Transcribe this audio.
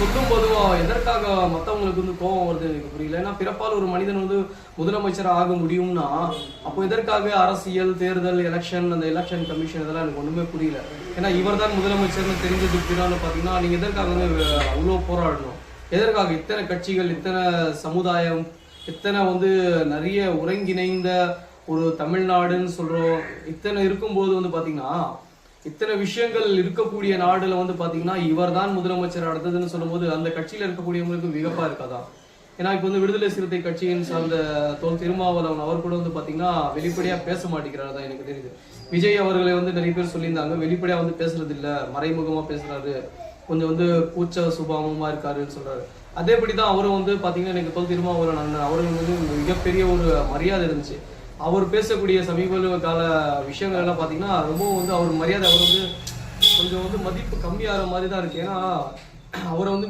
சொல்லும் போதும் எதற்காக மற்றவங்களுக்கு வந்து கோபம் வருது எனக்கு புரியல. ஏன்னா பிறப்பால் ஒரு மனிதன் வந்து முதலமைச்சர் ஆக முடியும்னா அப்போ எதற்காக அரசியல், தேர்தல், எலெக்ஷன், அந்த எலெக்ஷன் கமிஷன் இதெல்லாம் எனக்கு ஒன்றுமே புரியல. ஏன்னா இவர் தான் முதலமைச்சர்னு தெரிஞ்சதுக்கு பின்னால பார்த்தீங்கன்னா நீங்கள் எதற்காக வந்து அவ்வளோ போராடணும்? எதற்காக இத்தனை கட்சிகள், இத்தனை சமுதாயம், இத்தனை வந்து நிறைய ஒருங்கிணைந்த ஒரு தமிழ்நாடுன்னு சொல்கிறோம், இத்தனை இருக்கும்போது வந்து பார்த்தீங்கன்னா இத்தனை விஷயங்கள் இருக்கக்கூடிய நாடுல வந்து பாத்தீங்கன்னா இவர் தான் முதலமைச்சர் அடுத்ததுன்னு சொல்லும்போது அந்த கட்சியில இருக்கக்கூடியவங்களுக்கு விகப்பா இருக்காதா? ஏன்னா இப்ப வந்து விடுதலை சிறுத்தை கட்சியின் சார்ந்த தொல் திருமாவளவன் அவர் கூட வந்து பாத்தீங்கன்னா வெளிப்படையா பேச மாட்டேங்கிறாரு தான் எனக்கு தெரியுது. விஜய் அவர்களை வந்து நிறைய பேர் சொல்லியிருந்தாங்க, வெளிப்படையா வந்து பேசுறது இல்ல, மறைமுகமா பேசுறாரு, கொஞ்சம் வந்து கூச்ச சுபாவமா இருக்காருன்னு சொல்றாரு. அதேபடிதான் அவரும் வந்து பாத்தீங்கன்னா எனக்கு தொல் திருமாவளவன் அவர்கள் வந்து மிகப்பெரிய ஒரு மரியாதை இருந்துச்சு. அவர் பேசக்கூடிய சமீப கால விஷயங்கள் எல்லாம் பார்த்தீங்கன்னா ரொம்ப வந்து அவர் மரியாதை அவர் வந்து கொஞ்சம் வந்து மதிப்பு கம்மியாகிற மாதிரி தான் இருக்கு. ஏன்னா அவரை வந்து